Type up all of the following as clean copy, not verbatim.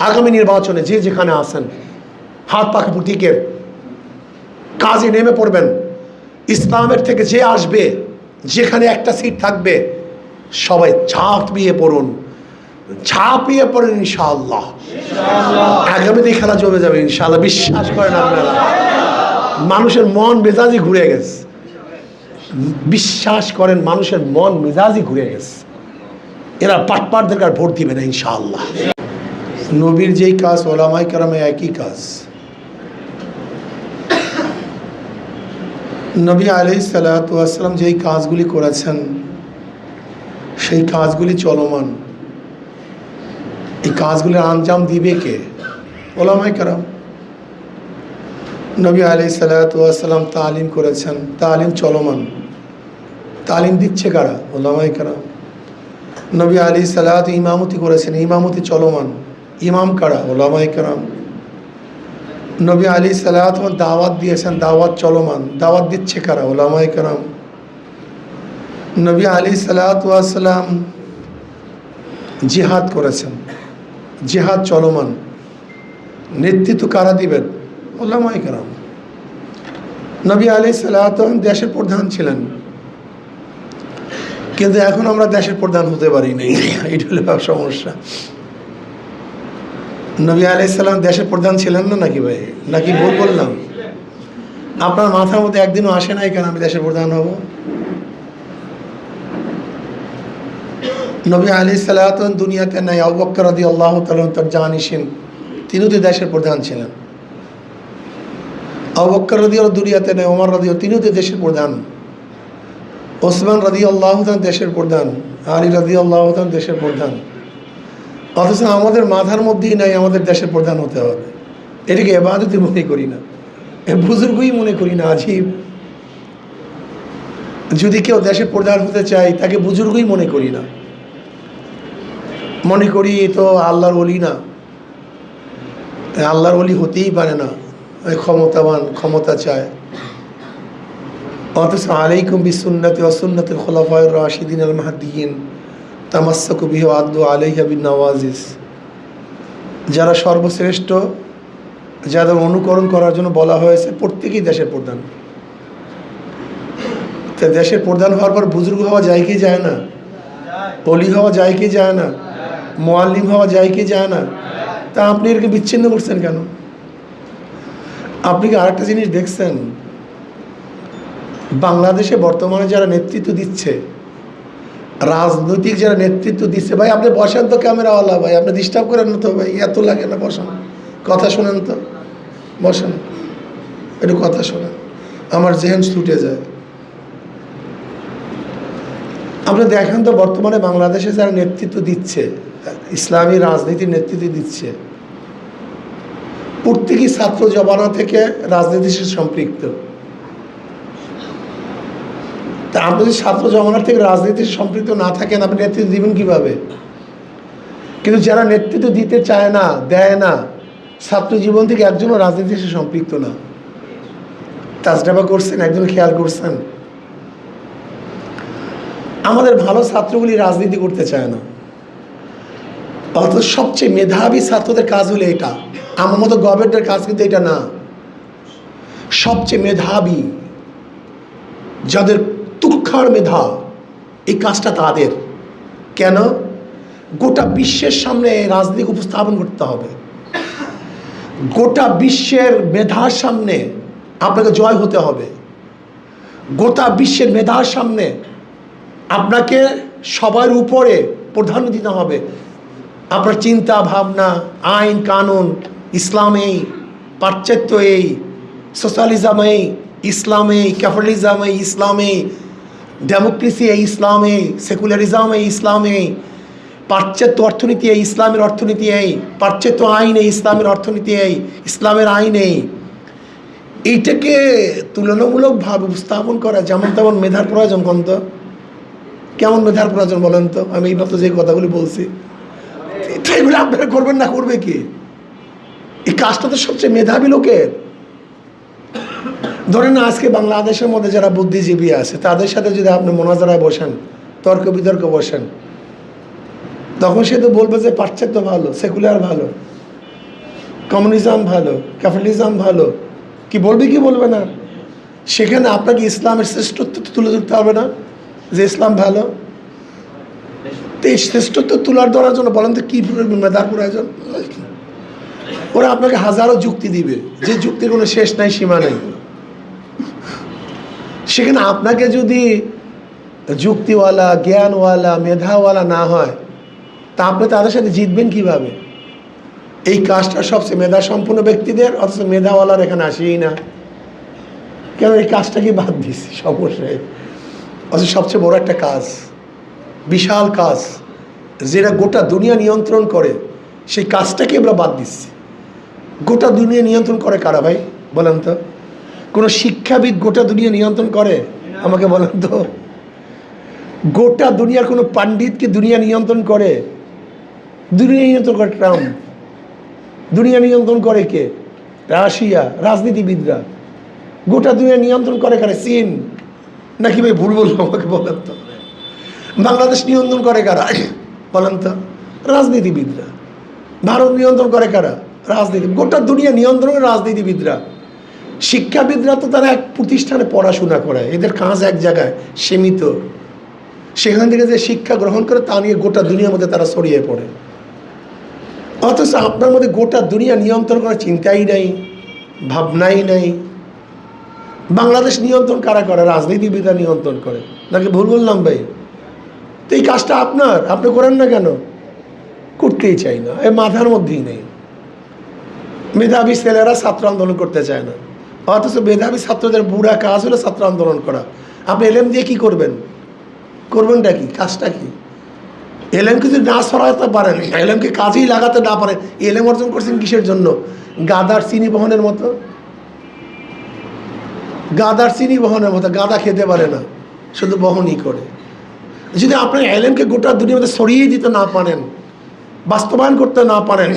আগামী নির্বাচনে যে যেখানে আসেন হাত পাখা প্রতীকের কাজে নেমে পড়বেন। ইসলামের থেকে যে আসবে, যেখানে একটা সিট থাকবে, সবাই ঝাঁপিয়ে পড়ুন, ঝাঁপিয়ে পড়ুন ইনশাআল্লাহ। আগামীতে খেলা জমে যাবে ইনশাআল্লাহ, বিশ্বাস করেন আপনারা। মানুষের মন মেজাজি ঘুরে গেছে, বিশ্বাস করেন, মানুষের মন মেজাজি ঘুরে গেছে। এরা পাটপাটদের কাছে ভোট দিবে না ইনশাআল্লাহ। নবীর যেই কাজ ওলামায়ে কেরামে একই কাজ। নবী আলাইহিস সালাতু ওয়াস সালাম যেই কাজগুলি করেছেন সেই কাজগুলি চলমান। এই কাজগুলির আঞ্জাম দিবে কে? ওলামায়ে কেরাম। নবী আলাইহিস সালাতু ওয়াস সালাম তালিম করেছেন, তালিম চলমান। তালিম দিচ্ছে কারা? ওলামায়ে কেরাম। নবী আলাইহিস সালাতু ইমামতি করেছেন, ইমামতি চলমান। ইমাম কারা? ওলামায়ে কেরাম। নবী আলাইহিস সালাতু দাওয়াত দিয়েছেন, দাওয়াত চলমান। দাওয়াত দিচ্ছে কারা? ওলামায়ে কেরাম। নবী আলাইহিস সালাতু ওয়াস সালাম জিহাদ করেছেন, জিহাদ চলমান। নেতৃত্ব কারা দিবেন? ওলামায়ে কেরাম। নবী আলাইহিস সালাতু দেশের প্রধান ছিলেন, কিন্তু এখন আমরা দেশের প্রধান হতে পারি নাই, এটা হলো সমস্যা। নবী আলাইহিস সালাম দেশের প্রধান ছিলেন না নাকি ভাই? নাকি ভুল বললাম? আপনার মাথার মধ্যে একদিনও আসে নাই কেন আমি দেশের প্রধান হব? নবী আলাইহিস সালাতু দুনিয়াতে নাই, আবু বকর রাদিয়াল্লাহু তাআলা তার জানিসিন, তিনিও তো দেশের প্রধান ছিলেন। আবু বকর রাদিয়াল্লাহু দুনিয়াতে নাই, ওমর রাদিয়াল্লাহু, তিনিও তো দেশের প্রধান। ওসমান রাদিয়াল্লাহু তাআলা দেশের প্রধান, আলী রাদিয়াল্লাহু তাআলা দেশের প্রধান। অথচ আমাদের মাথার মধ্যেই নাই আমাদের দেশের প্রধান হতে হবে। এটাকে ইবাদতই মনে করি না, বুজুর্গই মনে করি না। আজীব। যদি কেউ দেশের প্রধান হতে চায় তাকে বুজুর্গই মনে করি না, মনে করি তো আল্লাহর ওলি না, আল্লাহর ওলি হতেই পারে না, ক্ষমতাবান, ক্ষমতা চায়। অথচ আলাইকুম বিসুন্নতি ওয়া সুন্নাতিল খুলাফায়ে রাশিদিন আল মাহদিয়িন তামাসসাকু বিহি ওয়া আদু আলাইহা বিন নওয়াজিস। যারা সর্বশ্রেষ্ঠ, যাদের অনুকরণ করার জন্য বলা হয়েছে, প্রত্যেকেই দেশের প্রধান। তো দেশের প্রধান হওয়ার পর বুজুর্গ হওয়া যায় কি যায় না? ওলি হওয়া যায় কি যায় না? মুআল্লিম হওয়া যায় কি যায় না? তা আপনি এরকে বিচ্ছিন্ন করছেন কেন? আপনি কি আরেকটা জিনিস দেখছেন? বাংলাদেশে বর্তমানে যারা নেতৃত্ব দিচ্ছে, রাজনৈতিক যারা নেতৃত্ব দিচ্ছে, ভাই আপনি বসেন তো ক্যামেরাওয়ালা, ভাই আপনি ডিস্টার্ব করেন না তো ভাই, এত লাগে না, বসেন, কথা শোনেন তো, বসেন, একটু কথা শোনেন, আমার জেহেন ছুটে যায়। আপনি দেখেন তো বর্তমানে বাংলাদেশে যারা নেতৃত্ব দিচ্ছে, ইসলামী রাজনীতির নেতৃত্ব দিচ্ছে, প্রত্যেকই ছাত্র জমানা থেকে রাজনীতির সাথে সম্পৃক্ত। তা আপনি যদি ছাত্র জমানার থেকে রাজনীতির সম্পৃক্ত না থাকেন, আপনি নেতৃত্ব দিবেন কীভাবে? কিন্তু যারা নেতৃত্ব দিতে চায় না, দেয় না, ছাত্র জীবন থেকে একজনও রাজনীতির সাথে সম্পৃক্ত না। তাজরাবা করছেন, একজন খেয়াল করছেন? আমাদের ভালো ছাত্রগুলি রাজনীতি করতে চায় না, অথচ সবচেয়ে মেধাবী ছাত্রদের কাজ হলো এটা। আমার মতো গভর্নমেন্টের কাজ কিন্তু এটা না। সবচেয়ে মেধাবী, যাদের তুক্ষার মেধা, এই কাজটা তাদের। কেন? গোটা বিশ্বের সামনে রাজনীতি উপস্থাপন করতে হবে, গোটা বিশ্বের মেধার সামনে আপনাকে জয় হতে হবে, গোটা বিশ্বের মেধার সামনে আপনাকে সবার উপরে প্রাধান্য দিতে হবে। আপনার চিন্তা ভাবনা, আইন কানুন ইসলাম এই, পাশ্চাত্য এই, সোশ্যালিজম এই ইসলাম এই, ক্যাপিটালিজম এই ইসলাম এই, ডেমোক্রেসি এই ইসলাম এই, সেকুলারিজম এই ইসলাম এই, পাশ্চাত্য অর্থনীতি এই ইসলামের অর্থনীতি এই, পাশ্চাত্য আইন এই ইসলামের অর্থনীতি এই, ইসলামের আইন এই। এইটাকে তুলনামূলকভাবে উপস্থাপন করা যেমন তেমন মেধার প্রয়োজন। কোন তো কেমন মেধার প্রয়োজন বলেন তো? আমি এইমাত্র যে কথাগুলি বলছি, এগুলো আপনারা করবেন না, করবে কি? এই কাজটা তো সবচেয়ে মেধাবী লোকের। ধরেন না, আজকে বাংলাদেশের মধ্যে যারা বুদ্ধিজীবী আছে তাদের সাথে যদি আপনি মোনাজারায় বসেন, তর্ক বিতর্ক বসেন, তখন সে তো বলবে যে পাশ্চাত্য ভালো, সেকুলার ভালো। কমিউনিজম ভালো, ক্যাপিটালিজম ভালো, কি বলবে কি বলবে না? সেখানে আপনাকে ইসলামের শ্রেষ্ঠত্ব তুলে ধরতে হবে না যে ইসলাম ভালো? তো এই শ্রেষ্ঠত্ব তুলার ধরার জন্য বলেন তো কী মেধার প্রয়োজন? ওরা আপনাকে হাজারো যুক্তি দিবে, যে যুক্তির কোনো শেষ নাই, সীমা নেই। সেখানে আপনাকে যদি যুক্তিওয়ালা, জ্ঞানওয়ালা, মেধাওয়ালা না হয়, তা আপনি তাদের সাথে জিতবেন কিভাবে? এই কাজটা সবচেয়ে মেধা সম্পন্ন ব্যক্তিদের, অথচ মেধাওয়ালার এখানে আসেই না। কেন? এই কাজটাকে বাদ দিচ্ছি সমস্যায়। অথচ সবচেয়ে বড় একটা কাজ, বিশাল কাজ, যেটা গোটা দুনিয়া নিয়ন্ত্রণ করে, সেই কাজটাকে আমরা বাদ দিচ্ছি। গোটা দুনিয়া নিয়ন্ত্রণ করে কারা ভাই বলেন তো? কোনো শিক্ষাবিদ গোটা দুনিয়া নিয়ন্ত্রণ করে? আমাকে বলেন তো। গোটা দুনিয়ার কোনো পণ্ডিতকে দুনিয়া নিয়ন্ত্রণ করে? দুনিয়া নিয়ন্ত্রণ করে ট্রাম্প। দুনিয়া নিয়ন্ত্রণ করে কে? রাশিয়া, রাজনীতিবিদরা। গোটা দুনিয়া নিয়ন্ত্রণ করে কারা? চীন। নাকি ভাই ভুল বলবো? আমাকে বলেন তো। বাংলাদেশ নিয়ন্ত্রণ করে কারা বলেন তো? রাজনীতিবিদরা। ভারত নিয়ন্ত্রণ করে কারা? রাজনীতি। গোটা দুনিয়া নিয়ন্ত্রণ করে রাজনীতিবিদরা। শিক্ষাবিদরা তো তারা এক প্রতিষ্ঠানে পড়াশোনা করে, এদের কাজ এক জায়গায় সীমিত। সেখান থেকে যে শিক্ষা গ্রহণ করে তা নিয়ে গোটা দুনিয়ার মধ্যে তারা ছড়িয়ে পড়ে। অথচ আপনার মধ্যে গোটা দুনিয়া নিয়ন্ত্রণ করার চিন্তাই নাই, ভাবনাই নাই। বাংলাদেশ নিয়ন্ত্রণ কারা করে? রাজনীতিবিদরা নিয়ন্ত্রণ করে। নাকি ভুল বললাম ভাই? তো এই কাজটা আপনার, আপনি করেন না কেন? করতেই চাই না, এই মাথার মধ্যেই নেই। মেধাবী ছেলেরা ছাত্র আন্দোলন করতে চায় না, অথচ মেধাবী ছাত্রদের বুড়া কাজ হলো ছাত্র আন্দোলন করা। আপনি এলএম দিয়ে কি করবেন? করবেনটা কি? কাজটা কি? এলএমকে যদি না সরাতে পারেন, এলএমকে কাজেই লাগাতে না পারেন, এলএম অর্জন করছেন কিসের জন্য? গাদার চিনি বহনের মতো। গাদার চিনি বহনের মতো। গাদা খেতে পারে না, শুধু বহনই করে। যদি আপনি এলএমকে গোটা দুনিয়ার মধ্যে সরিয়ে দিতে না পারেন, বাস্তবায়ন করতে না পারেন,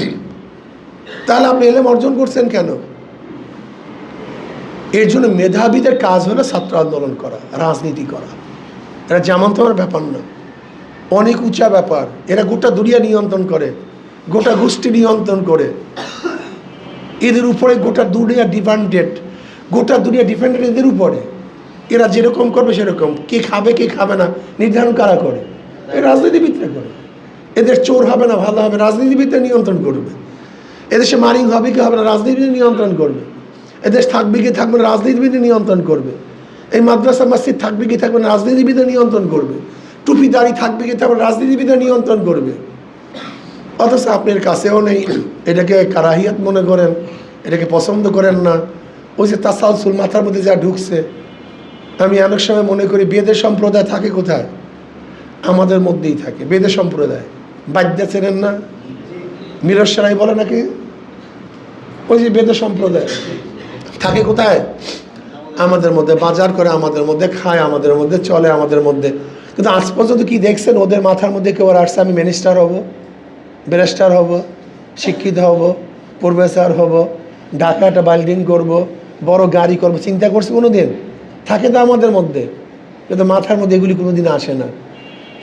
তাহলে আপনি এলএম অর্জন করছেন কেন? এর জন্য মেধাবীদের কাজ হলো ছাত্র আন্দোলন করা, রাজনীতি করা। এরা যেমন তোমার ব্যাপার না, অনেক উঁচা ব্যাপার। এরা গোটা দুনিয়া নিয়ন্ত্রণ করে, গোটা গোষ্ঠী নিয়ন্ত্রণ করে। এদের উপরে গোটা দুনিয়া ডিপেন্ডেড, গোটা দুনিয়া ডিপেন্ডেড এদের উপরে। এরা যেরকম করবে সেরকম। কে খাবে কে খাবে না নির্ধারণ কারা করে? এই রাজনীতিবিদরা করে। এদের চোর হবে না ভালো হবে, রাজনীতিবিদরা নিয়ন্ত্রণ করবে। এদেশে মারিং হবে কি হবে না, রাজনীতিবিদ নিয়ন্ত্রণ করবে। এদেশ থাকবে কি থাকবে না, রাজনীতিবিদ নিয়ন্ত্রণ করবে। এই মাদ্রাসা মসজিদ থাকবে কি থাকবে না, রাজনীতিবিদ নিয়ন্ত্রণ করবে। টুপি দাড়ি থাকবে কি থাকবে, রাজনীতিবিদ নিয়ন্ত্রণ করবে। অথচ আপনার কাছেও নেই। এটাকে কারাহিয়াত মনে করেন, এটাকে পছন্দ করেন না। ওই যে তাসালসুল মাথার মধ্যে যা ঢুকছে, আমি অনেক সময় মনে করি বেদের সম্প্রদায় থাকে কোথায়? আমাদের মধ্যেই থাকে বেদের সম্প্রদায়। বাদ্যা চেনেন না? মিরর সেরাই বলে নাকি? ওই যে বেদের সম্প্রদায় থাকে কোথায়? আমাদের মধ্যে। বাজার করে আমাদের মধ্যে, খায় আমাদের মধ্যে, চলে আমাদের মধ্যে। কিন্তু আজ পর্যন্ত কি দেখছেন ওদের মাথার মধ্যে কেউ আসছে আমি মিনিস্টার হব, ব্যারিস্টার হব, শিক্ষিত হব, প্রফেসর হব, ঢাকা একটা বিল্ডিং করব, বড় গাড়ি করব, চিন্তা করছে কোনো দিন? থাকে তো আমাদের মধ্যে, কিন্তু মাথার মধ্যে এগুলি কোনো দিন আসে না।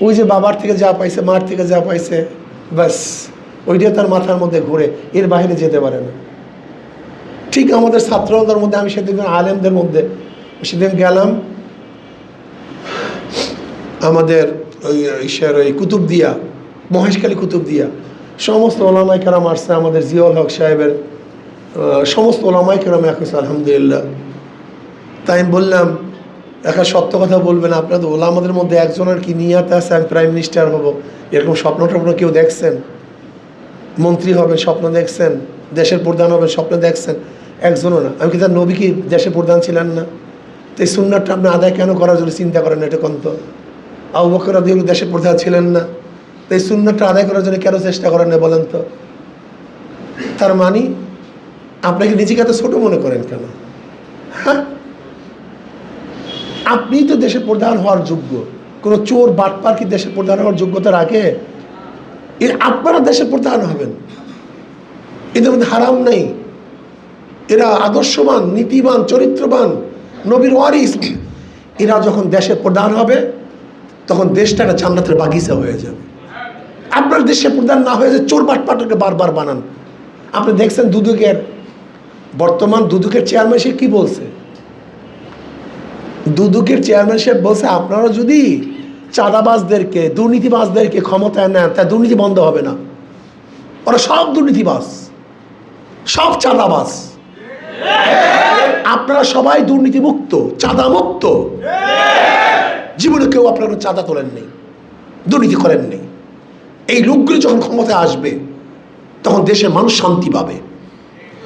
ওই যে বাবার থেকে যা পাইছে, মার থেকে যা পাইছে, ব্যাস ওইটাই তার মাথার মধ্যে ঘুরে, এর বাইরে যেতে পারে না। ঠিক আমাদের ছাত্রদের মধ্যে, আমি সেদিন আলেমদের মধ্যে সেদিন গেলাম, আমাদের ওই কুতুবদিয়া, মহেশখালী কুতুবদিয়া, সমস্ত ওলামাই কেরাম আসছে। আমাদের জিয়াউল হক সাহেবের সমস্ত ওলামাই কেরাম এখন আলহামদুলিল্লাহ। তাই আমি বললাম, একটা সত্য কথা বলবেন, আপনাদের ওলামাদের মধ্যে একজনের কি নিয়াত আছে আমি প্রাইম মিনিস্টার হব, এরকম স্বপ্ন টপ্ন কেউ দেখছেন? মন্ত্রী হবেন স্বপ্ন দেখছেন? দেশের প্রধান হবেন স্বপ্ন দেখছেন? একজনও না। আমি কি তার নবী কি দেশের প্রধান ছিলেন না? তো এই সুন্নাতটা আপনি আদায় কেন করার জন্য চিন্তা করেন না? এটা কন্ত আবু বকর রাদিয়াল্লাহু দেশের প্রধান ছিলেন না? তো এই সুন্নাতটা আদায় করার জন্য কেন চেষ্টা করেন না বলেন তো? তার মানে আপনাকে নিজেকে এত ছোট মনে করেন কেন? হ্যাঁ, আপনিই তো দেশের প্রধান হওয়ার যোগ্য। কোনো চোর বাটপার কি দেশের প্রধান হওয়ার যোগ্যতা রাখে? আপনারা দেশের প্রধান হবেন, এদের মধ্যে হারাম নেই। এরা আদর্শবান, নীতিবান, চরিত্রবান, নবীর ওয়ারিস। এরা যখন দেশের প্রধান হবে তখন দেশটা একটা জান্নাতের বাগিচা হয়ে যাবে। আপনার দেশের প্রধান না হয়ে যে চোর বাটপাটকে বারবার বানান, আপনি দেখছেন দুদকের বর্তমান দুদকের চেয়ারম্যান সাহেব কি বলছে? দুদকের চেয়ারম্যান সাহেব বলছে, আপনারা যদি চাঁদাবাজদেরকে দুর্নীতিবাজদেরকে ক্ষমতায় নেন তা দুর্নীতি বন্ধ হবে না। ওরা সব দুর্নীতিবাজ, সব চাঁদাবাজ। আপনারা সবাই দুর্নীতিমুক্ত, চাঁদামুক্ত। জীবনে কেউ আপনারা চাঁদা তোলেন নেই, দুর্নীতি করেন নেই। এই লোকগুলো যখন ক্ষমতায় আসবে তখন দেশের মানুষ শান্তি পাবে।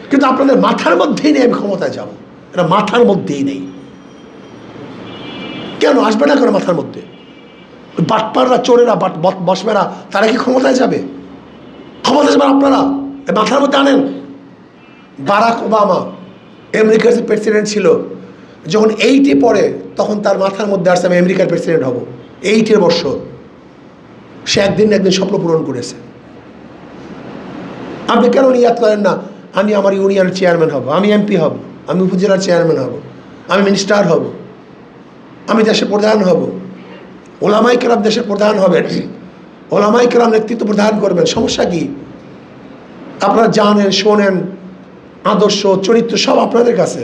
কিন্তু আপনাদের মাথার মধ্যেই নেই আমি ক্ষমতায় যাব, এটা মাথার মধ্যেই নেই। কেন আসবে না কেন মাথার মধ্যে? বাটপাররা, চোরেরা, বসবেরা, তারা কি ক্ষমতায় যাবে? ক্ষমতায় যাবেন আপনারা, মাথার মধ্যে আনেন। বারাক ওবামা আমেরিকার যে প্রেসিডেন্ট ছিল, যখন 8-এ পড়ে তখন তার মাথার মধ্যে আসছে আমি আমেরিকার প্রেসিডেন্ট হব। 8-এর বছর সে একদিন স্বপ্ন পূরণ করেছে। আপনি কেন নিয়াত করেন না আমি আমার ইউনিয়নের চেয়ারম্যান হব, আমি এমপি হব, আমি উপজেলার চেয়ারম্যান হব, আমি মিনিস্টার হব, আমি দেশের প্রধান হব? ওলামাই কেরাম দেশের প্রধান হবেন, ওলামাই কেরাম নেতৃত্ব প্রদান করবেন। সমস্যা কি? আপনারা জানেন, শোনেন, আদর্শ চরিত্র সব আপনাদের কাছে,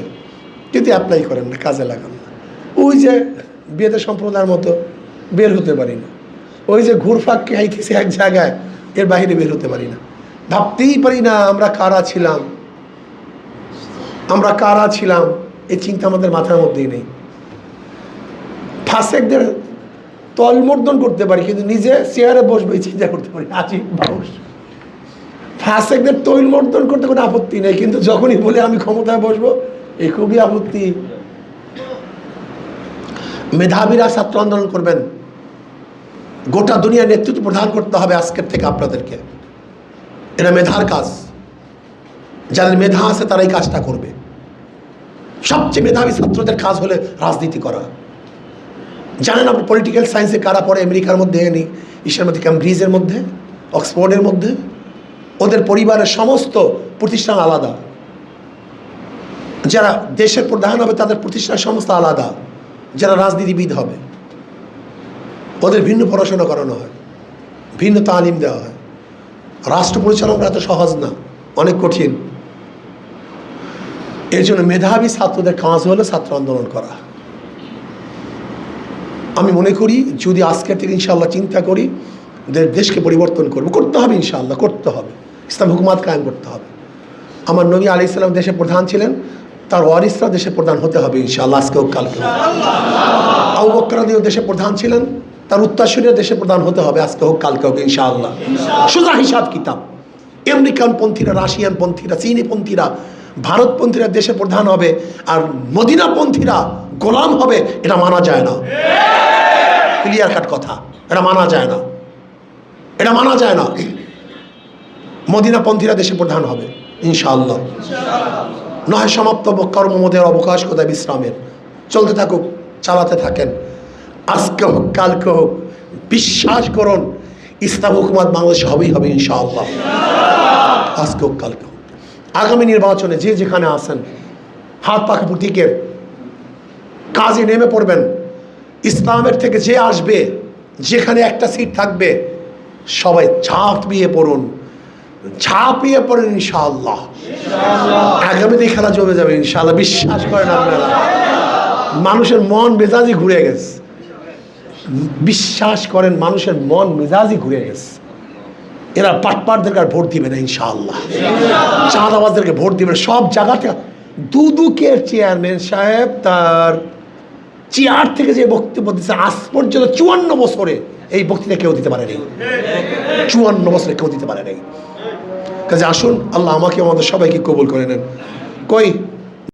কিন্তু অ্যাপ্লাই করেন না, কাজে লাগান না। ওই যে বেদে সম্প্রদায়ের মতো বের হতে পারি না, ওই যে ঘুরফাক খাইতেছি এক জায়গায়, এর বাইরে বের হতে পারি না। ভাবতেই পারি না আমরা কারা ছিলাম, আমরা কারা ছিলাম, এই চিন্তা আমাদের মাথার মধ্যেই নেই। ফাসেকদের তলমর্দন করতে পারি, কিন্তু নিজে চেয়ারে বসবে চিন্তা করতে পারি। আজিব মানুষ। ফাসেকদের তৈলমর্দন করতে কোনো আপত্তি নেই, কিন্তু যখনই বলে আমি ক্ষমতায় বসবো, এই খুবই আপত্তি। মেধাবীরা ছাত্র আন্দোলন করবেন, গোটা দুনিয়ার নেতৃত্ব প্রদান করতে হবে আজকের থেকে আপনাদেরকে। এটা মেধার কাজ, যাদের মেধা আছে তারা এই কাজটা করবে। সবচেয়ে মেধাবী ছাত্রদের কাজ হলে রাজনীতি করা। জানেন আপনি পলিটিক্যাল সায়েন্সে কারা পড়ে আমেরিকার মধ্যে, ইসের মধ্যে, ক্যামব্রিজের মধ্যে, অক্সফোর্ডের মধ্যে? ওদের পরিবারের সমস্ত প্রতিষ্ঠান আলাদা। যারা দেশের প্রধান হবে তাদের প্রতিষ্ঠান সমস্ত আলাদা। যারা রাজনীতিবিদ হবে ওদের ভিন্ন পড়াশোনা করানো হয়, ভিন্ন তালিম দেওয়া হয়। রাষ্ট্র পরিচালনা এত সহজ না, অনেক কঠিন। এর জন্য মেধাবী ছাত্রদের কাজ হলো ছাত্র আন্দোলন করা। আমি মনে করি যদি আজকের থেকে ইনশাআল্লাহ চিন্তা করি দেশকে পরিবর্তন করতে হবে, ইনশাআল্লাহ করতে হবে। ইসলাম হুকুমাত কায়েম করতে হবে। আমার নবী আলাইহিস সালাম দেশের প্রধান ছিলেন, তার ওয়ারিসরা দেশের প্রধান হতে হবে ইনশাআল্লাহ, আজকে হোক কালকে। আবু বকর রাদিয়াল্লাহু দেশের প্রধান ছিলেন, তার উত্তরসূরিরা দেশের প্রধান হতে হবে আজকে হোক কালকে হোক ইনশাআল্লাহ। সোজা হিসাব কিতাব। আমেরিকান পন্থীরা, রাশিয়ান পন্থীরা, চীনি পন্থীরা, ভারতপন্থীরা দেশের প্রধান হবে, আর মদিনা পন্থীরা গোলাম হবে, এটা মানা যায় না। ক্লিয়ার কাট কথা, এটা মানা যায় না, এটা মানা যায় না। মদিনা পন্থীরা দেশের প্রধান হবে ইনশাআল্লাহ। নয় সমাপ্ত কর্মমোদের অবকাশ কোথায় বিশ্রামের। চলতে থাকুক, চালাতে থাকেন, আজকে হোক কালকে হোক। বিশ্বাস করুন ইসলাম হুকুমত বাংলাদেশে হবেই হবে ইনশাআল্লাহ, আজকে হোক কালকে হোক। আগামী নির্বাচনে যে যেখানে আছেন হাত পাখা প্রতীকের কাজে নেমে পড়বেন। ইসলামের থেকে যে আসবে, যেখানে একটা সিট থাকবে সবাই ঝাঁপিয়ে পড়ুন, ঝাঁপিয়ে পড়েন ইনশাআল্লাহ। আগামীতে খেলা জমে যাবে ইনশাআল্লাহ, বিশ্বাস করেন আপনারা। মানুষের মন মেজাজি ঘুরে গেছে, বিশ্বাস করেন মানুষের মন মেজাজি ঘুরে গেছে। এরা পাটপাটদেরকে আর ভোট দিবে না ইনশাআল্লাহ, চাঁদাবাজদেরকে ভোট দিবে। সব জায়গাতে দুদকের চেয়ারম্যান সাহেব তার চেয়ার থেকে যে বক্তব্য দিচ্ছে আজ পর্যন্ত 54 বছরে এই বক্তৃতা কেউ দিতে পারে নাই, 54 বছরে কেউ দিতে পারে নাই। কাজে আসুন আল্লাহ আমাকে আমাদের সবাইকে কবুল করে নেন। কই